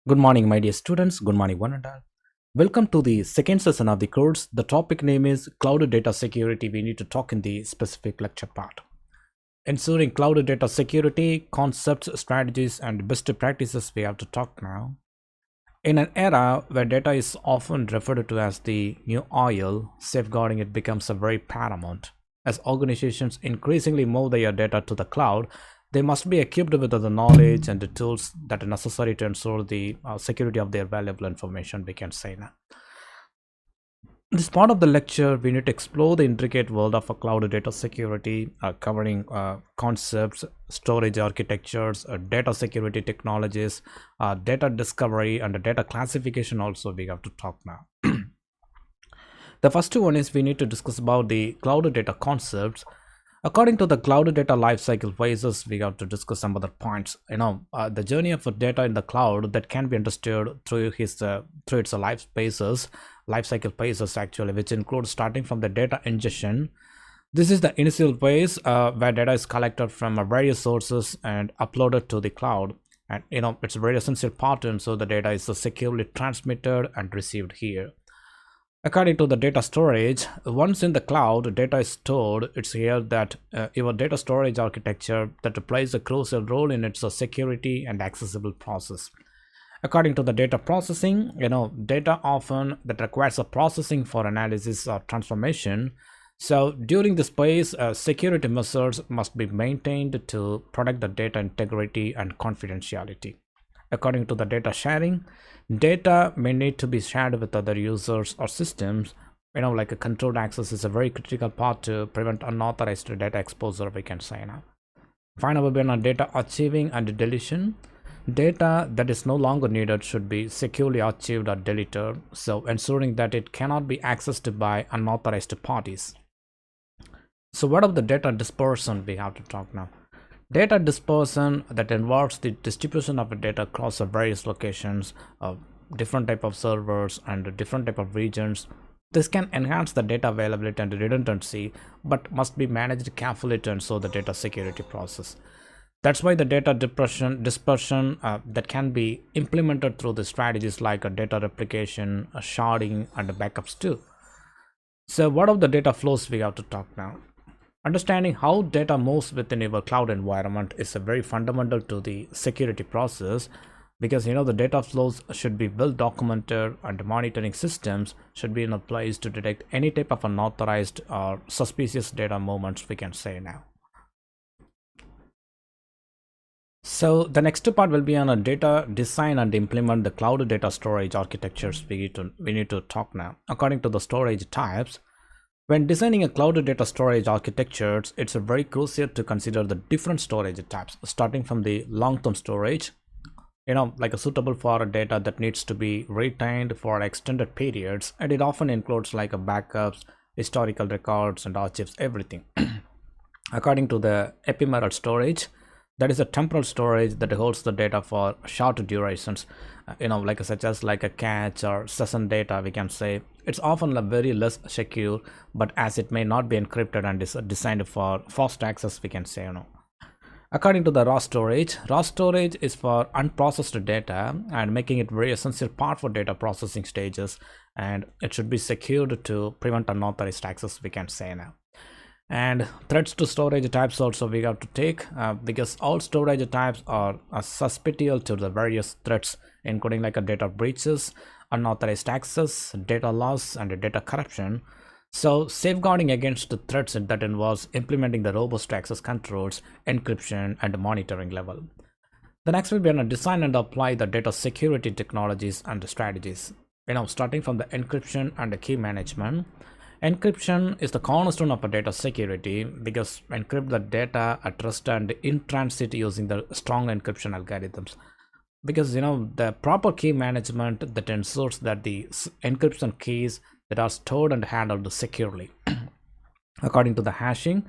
Good morning, my dear students. Good morning, one and all. Welcome to the second session of the course. The topic name is Cloud Data Security. We need to talk in the specific lecture part. Ensuring cloud data security, concepts, strategies, and best practices we have to talk now. In an era where data is often referred to as the new oil, safeguarding it becomes a very paramount. As organizations increasingly move their data to the cloud, they must be equipped with the knowledge and the tools that are necessary to ensure the security of their valuable information, we can say now. In this part of the lecture, we need to explore the intricate world of a cloud data security, covering concepts, storage architectures, data security technologies, data discovery, and data classification. Also, we have to talk now. The first one is we need to discuss about the cloud data concepts. According to the cloud data lifecycle phases, we have to discuss some other points. The journey of data in the cloud that can be understood through its life cycle phases actually, which includes starting from the data ingestion. This is the initial phase where data is collected from various sources and uploaded to the cloud. And it's a very essential part, and so the data is securely transmitted and received here. According to the data storage, once in the cloud, data is stored. It's here that your data storage architecture that plays a crucial role in its security and accessible process. According to the data processing, data often that requires a processing for analysis or transformation. So during this phase, security measures must be maintained to protect the data integrity and confidentiality. According to the data sharing, data may need to be shared with other users or systems. Like a controlled access is a very critical part to prevent unauthorized data exposure, we can say now. Finally, when on data archiving and deletion, data that is no longer needed should be securely archived or deleted, so ensuring that it cannot be accessed by unauthorized parties. So what of the data dispersion we have to talk now? Data dispersion that involves the distribution of the data across various locations, different type of servers and different type of regions. This can enhance the data availability and redundancy, but must be managed carefully to ensure the data security process. That's why the data dispersion that can be implemented through the strategies like a data replication, a sharding, and backups too. So what of the data flows we have to talk now? Understanding how data moves within your cloud environment is a very fundamental to the security process, because the data flows should be well documented and monitoring systems should be in a place to detect any type of unauthorized or suspicious data movements, we can say now. So the next part will be on a data design and implement the cloud data storage architectures we need to talk now. According to the storage types, when designing a cloud data storage architectures, it's very crucial to consider the different storage types, starting from the long-term storage, like a suitable for data that needs to be retained for extended periods, and it often includes like a backups, historical records, and archives, everything. According to the ephemeral storage, that is a temporal storage that holds the data for short durations, like such as like a cache or session data, we can say. It's often very less secure, but as it may not be encrypted and is designed for fast access, we can say. According to the raw storage is for unprocessed data and making it very essential part for data processing stages, and it should be secured to prevent unauthorized access, we can say now. And threats to storage types also we have to take, because all storage types are susceptible to the various threats, including like a data breaches, unauthorized access, data loss, and data corruption. So safeguarding against the threats that involves implementing the robust access controls, encryption, and monitoring level. The next will be on design and apply the data security technologies and strategies. Starting from the encryption and the key management. Encryption is the cornerstone of a data security, because encrypt the data at rest and in transit using the strong encryption algorithms. Because the proper key management that ensures that the encryption keys that are stored and handled securely. According to the hashing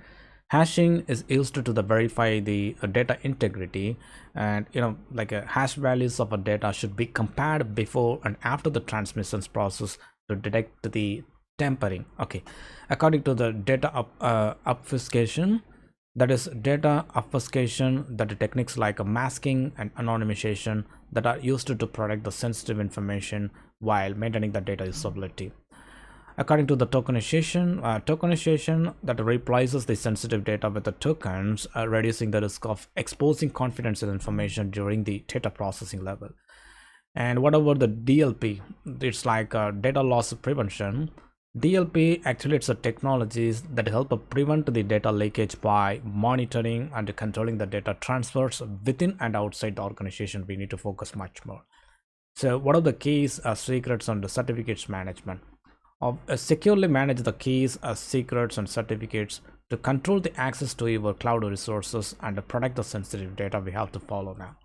is used to verify the data integrity, and like hash values of a data should be compared before and after the transmissions process to detect the tampering. Okay, according to the data obfuscation, That is data obfuscation, that are techniques like masking and anonymization that are used to protect the sensitive information while maintaining the data usability. According to the tokenization that replaces the sensitive data with the tokens, reducing the risk of exposing confidential information during the data processing level. And what about the DLP? It's like data loss prevention. DLP actually it's a technologies that help prevent the data leakage by monitoring and controlling the data transfers within and outside the organization. We need to focus much more. So what are the keys, secrets, and the certificates management? Securely manage the keys, secrets, and certificates to control the access to your cloud resources and protect the sensitive data. We have to follow now.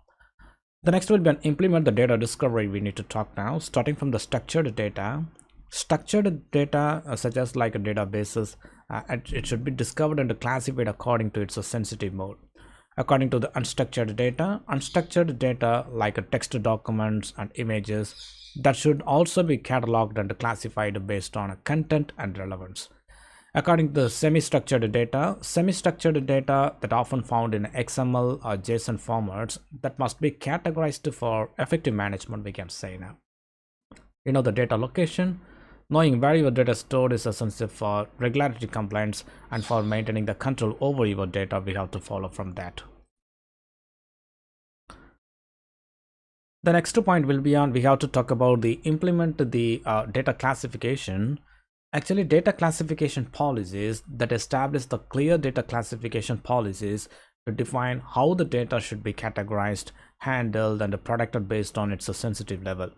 The next will be an implement the data discovery. We need to talk now, starting from the structured data. Structured data, such as like a databases, it should be discovered and classified according to its sensitive mode. According to the unstructured data like a text documents and images, that should also be cataloged and classified based on content and relevance. According to the semi-structured data that often found in XML or JSON formats, that must be categorized for effective management, we can say now. The data location. Knowing where your data is stored is essential for regularity compliance and for maintaining the control over your data. We have to follow from that. The next point will be on, we have to talk about the implement the data classification. Actually, data classification policies that establish the clear data classification policies to define how the data should be categorized, handled, and protected based on its sensitive level.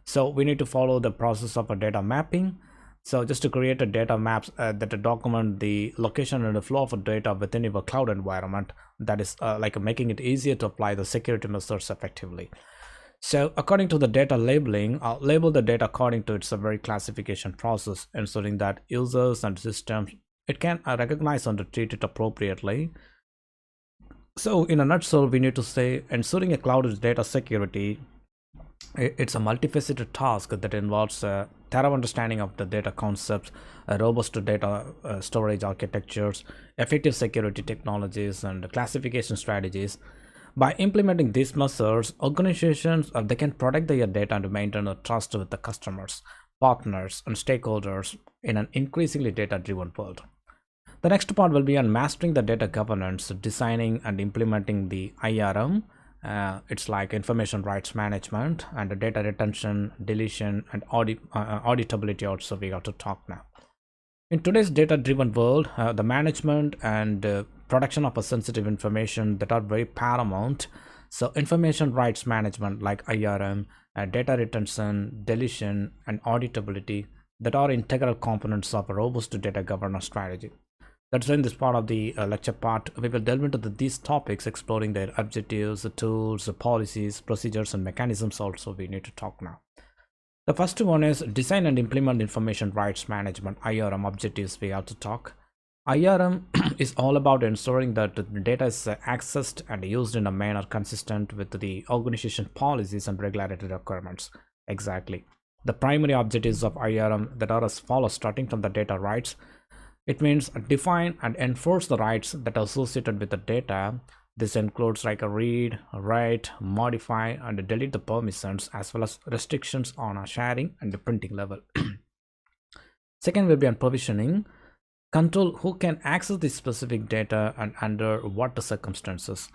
So we need to follow the process of a data mapping. So just to create a data maps that document the location and the flow of data within your cloud environment, that is like making it easier to apply the security measures effectively. So according to the data labeling, label the data according to its very classification process, ensuring that users and systems it can recognize and treat it appropriately. So in a nutshell, we need to say ensuring a cloud data security, it's a multifaceted task that involves a thorough understanding of the data concepts, robust data storage architectures, effective security technologies, and classification strategies. By implementing these measures, organizations they can protect their data and maintain a trust with the customers, partners, and stakeholders in an increasingly data-driven world. The next part will be on mastering the data governance, designing and implementing the IRM. It's like information rights management and the data retention, deletion, and auditability also we got to talk now. In today's data-driven world, the management and production of a sensitive information that are very paramount. So information rights management like IRM, data retention, deletion, and auditability that are integral components of a robust data governance strategy. That's in this part of the lecture part. We will delve into these topics, exploring their objectives, the tools, the policies, procedures, and mechanisms also we need to talk now. The first one is design and implement information rights management, IRM objectives we have to talk. IRM is all about ensuring that the data is accessed and used in a manner consistent with the organization policies and regulatory requirements. Exactly. The primary objectives of IRM that are as follows, starting from the data rights. It means define and enforce the rights that are associated with the data. This includes like a read, write, modify, and delete the permissions, as well as restrictions on a sharing and the printing level. Second will be on provisioning. Control who can access the specific data and under what circumstances.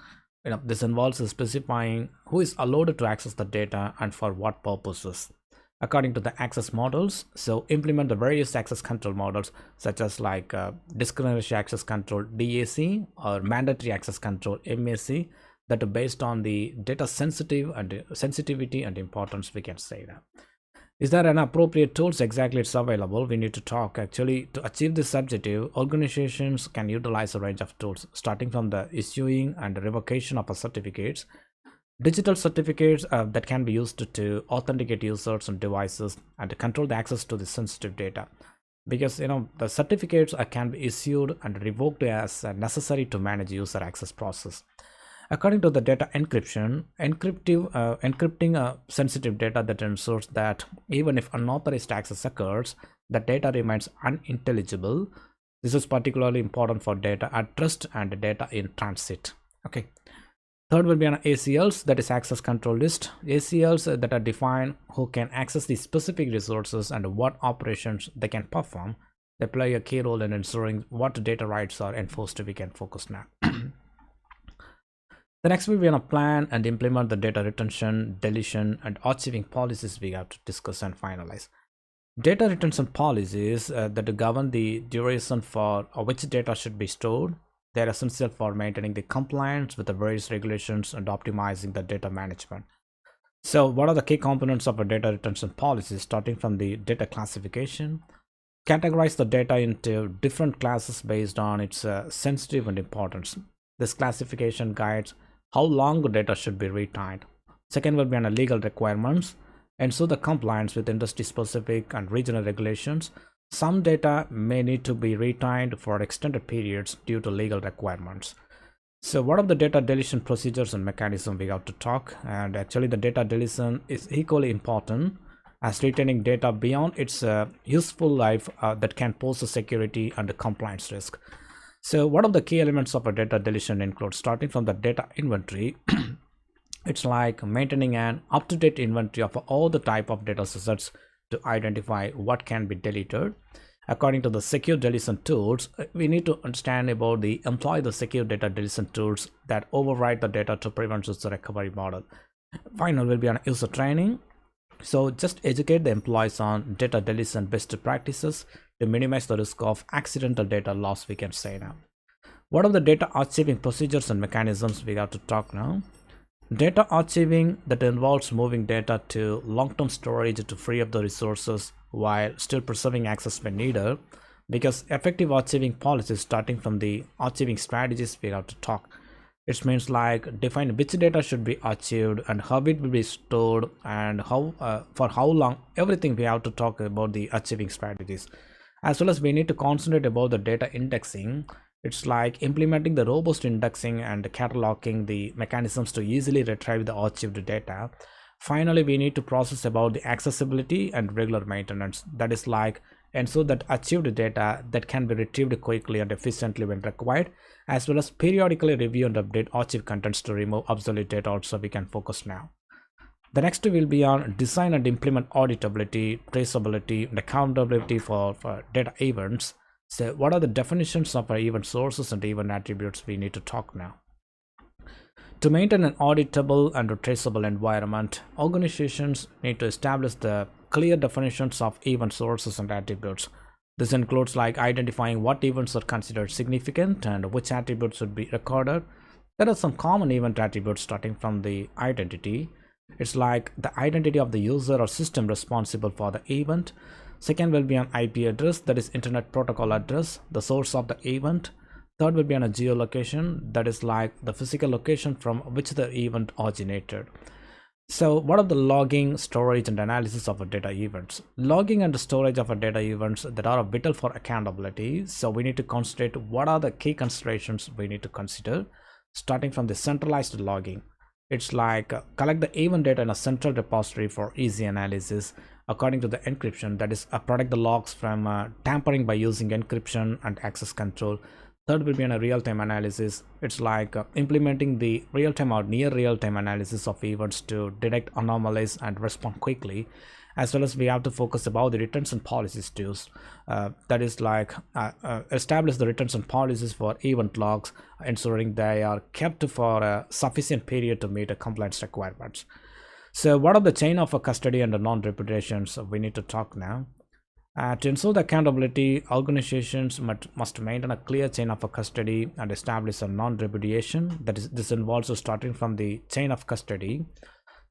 This involves specifying who is allowed to access the data and for what purposes. According to the access models, so implement the various access control models such as like discretionary access control DAC or mandatory access control MAC that are based on the data sensitivity and importance, we can say that. Is there an appropriate tools? Exactly, it's available. We need to talk actually to achieve this objective. Organizations can utilize a range of tools starting from the issuing and revocation of certificates, digital certificates that can be used to authenticate users and devices and to control the access to the sensitive data, because the certificates can be issued and revoked as necessary to manage user access process. According to the data encryption, encrypting sensitive data that ensures that even if unauthorized access occurs, the data remains unintelligible. This is particularly important for data at rest and data in transit. Okay. Third will be an ACLs, that is access control list. ACLs that are defined who can access the specific resources and what operations they can perform. They play a key role in ensuring what data rights are enforced. We can focus now. The next will be on a plan and implement the data retention, deletion, and archiving policies we have to discuss and finalize. Data retention policies that govern the duration for which data should be stored. They're essential for maintaining the compliance with the various regulations and optimizing the data management. So what are the key components of a data retention policy? Starting from the data classification, categorize the data into different classes based on its sensitive and importance. This classification guides how long the data should be retained. Second will be on legal requirements, ensure the compliance with industry specific and regional regulations. Some data may need to be retained for extended periods due to legal requirements. So what are the data deletion procedures and mechanism we have to talk? And actually the data deletion is equally important as retaining data beyond its useful life that can pose a security and a compliance risk. So what are the key elements of a data deletion include? Starting from the data inventory, it's like maintaining an up-to-date inventory of all the type of data sets to identify what can be deleted. According to the secure deletion tools, we need to understand about the employ the secure data deletion tools that override the data to prevent the recovery model. Final will be on user training. So just educate the employees on data deletion best practices to minimize the risk of accidental data loss, we can say now. What are the data archiving procedures and mechanisms we have to talk now? Data archiving that involves moving data to long-term storage to free up the resources while still preserving access when needed. Because effective archiving policies, starting from the archiving strategies we have to talk. It means like define which data should be archived and how it will be stored and how for how long. Everything we have to talk about the archiving strategies. As well as we need to concentrate about the data indexing. It's like implementing the robust indexing and cataloging the mechanisms to easily retrieve the archived data. Finally, we need to process about the accessibility and regular maintenance. That is like ensure that achieved data that can be retrieved quickly and efficiently when required, as well as periodically review and update archive contents to remove obsolete data. Also, we can focus now. The next will be on design and implement auditability, traceability, and accountability for data events. So what are the definitions of our event sources and event attributes we need to talk now? To maintain an auditable and traceable environment, organizations need to establish the clear definitions of event sources and attributes. This includes like identifying what events are considered significant and which attributes should be recorded. There are some common event attributes starting from the identity. It's like the identity of the user or system responsible for the event. Second will be an IP address, that is internet protocol address, the source of the event. Third will be on a geolocation, that is like the physical location from which the event originated. So what are the logging, storage, and analysis of a data events? Logging and storage of a data events that are vital for accountability. So we need to concentrate what are the key considerations we need to consider. Starting from the centralized logging. It's like collect the event data in a central repository for easy analysis. According to the encryption, that is protect the logs from tampering by using encryption and access control. Third will be on a real-time analysis. It's like implementing the real-time or near real-time analysis of events to detect anomalies and respond quickly. As well as we have to focus about the retention policies too. That is like establish the retention policies for event logs, ensuring they are kept for a sufficient period to meet the compliance requirements. So what are the chain of custody and the non-reputations we need to talk now? To ensure the accountability, organizations must maintain a clear chain of custody and establish a non-repudiation. That is, this involves starting from the chain of custody.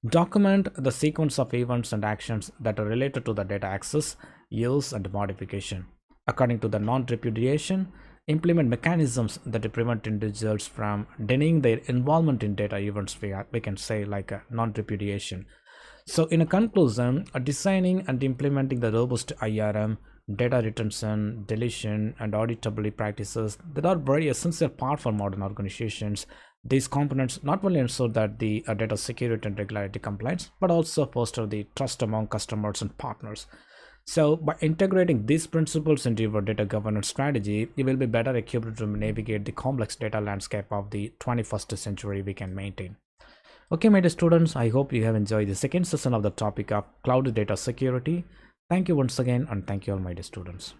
Document the sequence of events and actions that are related to the data access, use, and modification. According to the non-repudiation, implement mechanisms that prevent individuals from denying their involvement in data events. We can say like a non-repudiation. So in a conclusion, designing and implementing the robust IRM, data retention, deletion, and auditability practices that are very essential part for modern organizations. These components not only ensure that the data security and regularity compliance, but also foster the trust among customers and partners. So by integrating these principles into your data governance strategy, you will be better equipped to navigate the complex data landscape of the 21st century we can maintain. Okay, my dear students, I hope you have enjoyed the second session of the topic of cloud data security. Thank you once again, and thank you all, my dear students.